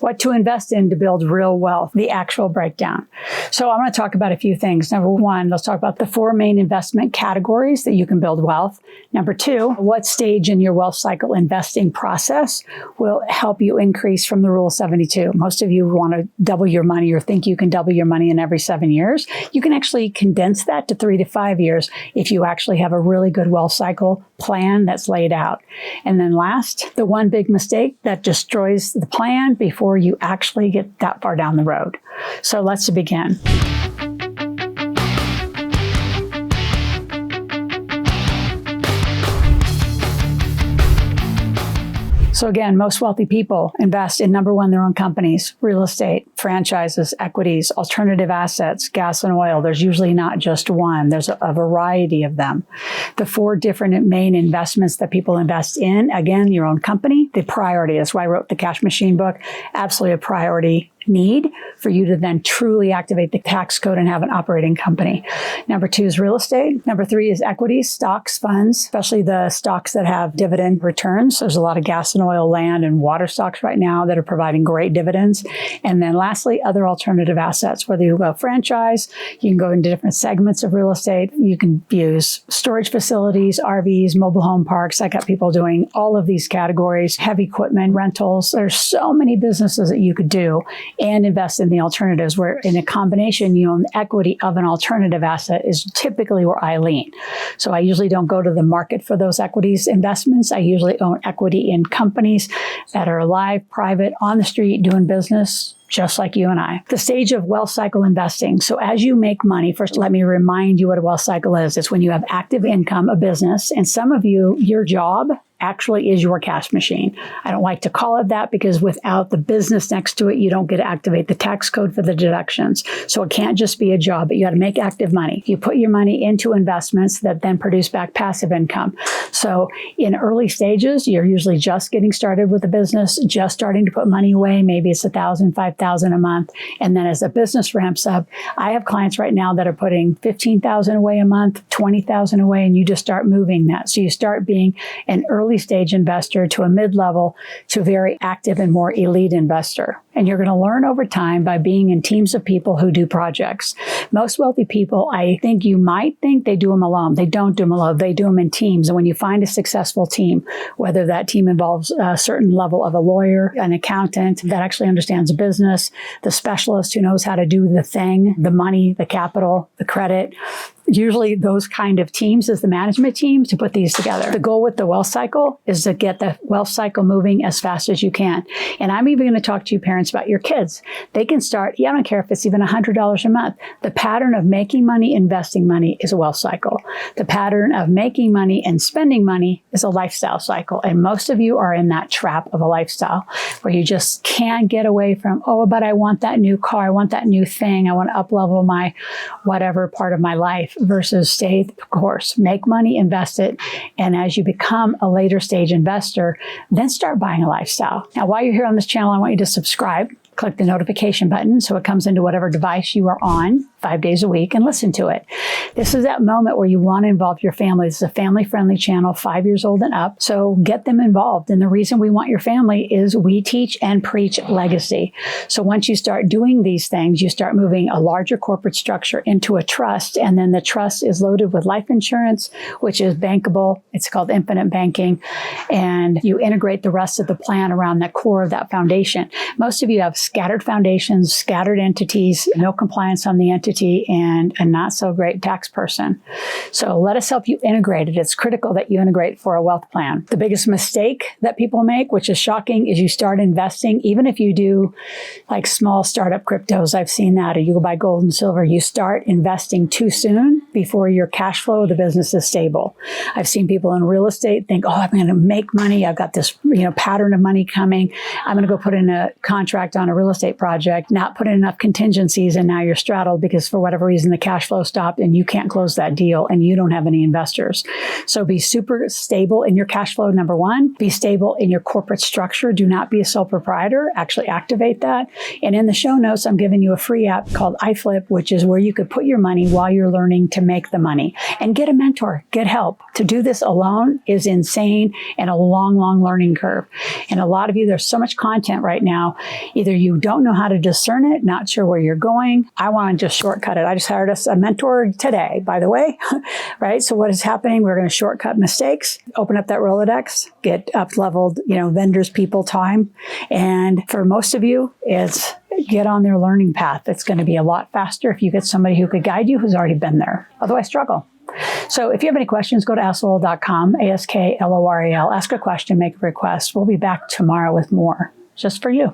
What to invest in to build real wealth, the actual breakdown. So I want to talk about a few things. Number one, let's talk about the 4 main investment categories that you can build wealth. Number 2, what stage in your wealth cycle investing process will help you increase from the rule of 72. Most of you want to double your money or think you can double your money in every 7 years. You can actually condense that to 3 to 5 years if you actually have a really good wealth cycle plan that's laid out. And then last, the one big mistake that destroys the plan before you actually get that far down the road. So let's begin. So again, most wealthy people invest in number 1, their own companies, real estate, franchises, equities, alternative assets, gas and oil. There's usually not just one. There's a variety of them. The 4 different main investments that people invest in, again, your own company, the priority. That's why I wrote the Cash Machine book. Absolutely a priority need for you to then truly activate the tax code and have an operating company. Number 2 is real estate. Number 3 is equities, stocks, funds, especially the stocks that have dividend returns. There's a lot of gas and oil, land, and water stocks right now that are providing great dividends. And then lastly, other alternative assets, whether you go franchise, you can go into different segments of real estate. You can use storage facilities, RVs, mobile home parks. I got people doing all of these categories, heavy equipment, rentals. There's so many businesses that you could do and invest in the alternatives, where in a combination, you own the equity of an alternative asset is typically where I lean. So I usually don't go to the market for those equities investments. I usually own equity in companies that are alive, private, on the street, doing business, just like you and I. The stage of wealth cycle investing. So as you make money, first let me remind you what a wealth cycle is. It's when you have active income, a business, and some of you, your job actually is your cash machine. I don't like to call it that because without the business next to it, you don't get to activate the tax code for the deductions. So it can't just be a job, but you got to make active money. You put your money into investments that then produce back passive income. So in early stages, you're usually just getting started with the business, just starting to put money away. Maybe it's $1,000, $5,000 a month. And then as the business ramps up, I have clients right now that are putting $15,000 away a month, $20,000 away, and you just start moving that. So you start being an early stage investor to a mid-level to a very active and more elite investor. And you're going to learn over time by being in teams of people who do projects. Most wealthy people, I think you might think they do them alone. They don't do them alone. They do them in teams. And when you find a successful team, whether that team involves a certain level of a lawyer, an accountant that actually understands business, the specialist who knows how to do the thing, the money, the capital, the credit, usually those kind of teams is the management team to put these together. The goal with the wealth cycle is to get the wealth cycle moving as fast as you can. And I'm even going to talk to you parents about your kids. They can start, I don't care if it's even $100 a month. The pattern of making money, investing money is a wealth cycle. The pattern of making money and spending money is a lifestyle cycle. And most of you are in that trap of a lifestyle where you just can't get away from, oh, but I want that new car. I want that new thing. I want to up-level my whatever part of my life. Versus stay the course, make money, invest it. And as you become a later stage investor, then start buying a lifestyle. Now, while you're here on this channel, I want you to subscribe. Click the notification button so it comes into whatever device you are on 5 days a week and listen to it. This is that moment where you want to involve your family. This is a family-friendly channel, 5 years old and up. So get them involved. And the reason we want your family is we teach and preach legacy. So once you start doing these things, you start moving a larger corporate structure into a trust. And then the trust is loaded with life insurance, which is bankable. It's called infinite banking. And you integrate the rest of the plan around that core of that foundation. Most of you have scattered foundations, scattered entities, no compliance on the entity, and a not so great tax person. So let us help you integrate it. It's critical that you integrate for a wealth plan. The biggest mistake that people make, which is shocking, is you start investing, even if you do like small startup cryptos, I've seen that, or you go buy gold and silver, you start investing too soon before your cash flow of the business is stable. I've seen people in real estate think, oh, I'm going to make money. I've got this, pattern of money coming. I'm going to go put in a contract on a real estate project, not put in enough contingencies, and now you're straddled because for whatever reason the cash flow stopped and you can't close that deal and you don't have any investors. So be super stable in your cash flow, number one. Be stable in your corporate structure. Do not be a sole proprietor. Actually activate that. And in the show notes, I'm giving you a free app called iFlip, which is where you could put your money while you're learning to make the money. And get a mentor, get help. To do this alone is insane and a long, long learning curve. And a lot of you, there's so much content right now. Either you don't know how to discern it, not sure where you're going. I want to just shortcut it. I just hired a mentor today, by the way, right? So what is happening? We're going to shortcut mistakes, open up that Rolodex, get up-leveled, vendors, people, time. And for most of you, it's get on their learning path. It's going to be a lot faster if you get somebody who could guide you who's already been there. Otherwise, struggle. So if you have any questions, go to askloral.com, ASKLORAL. Ask a question, make a request. We'll be back tomorrow with more just for you.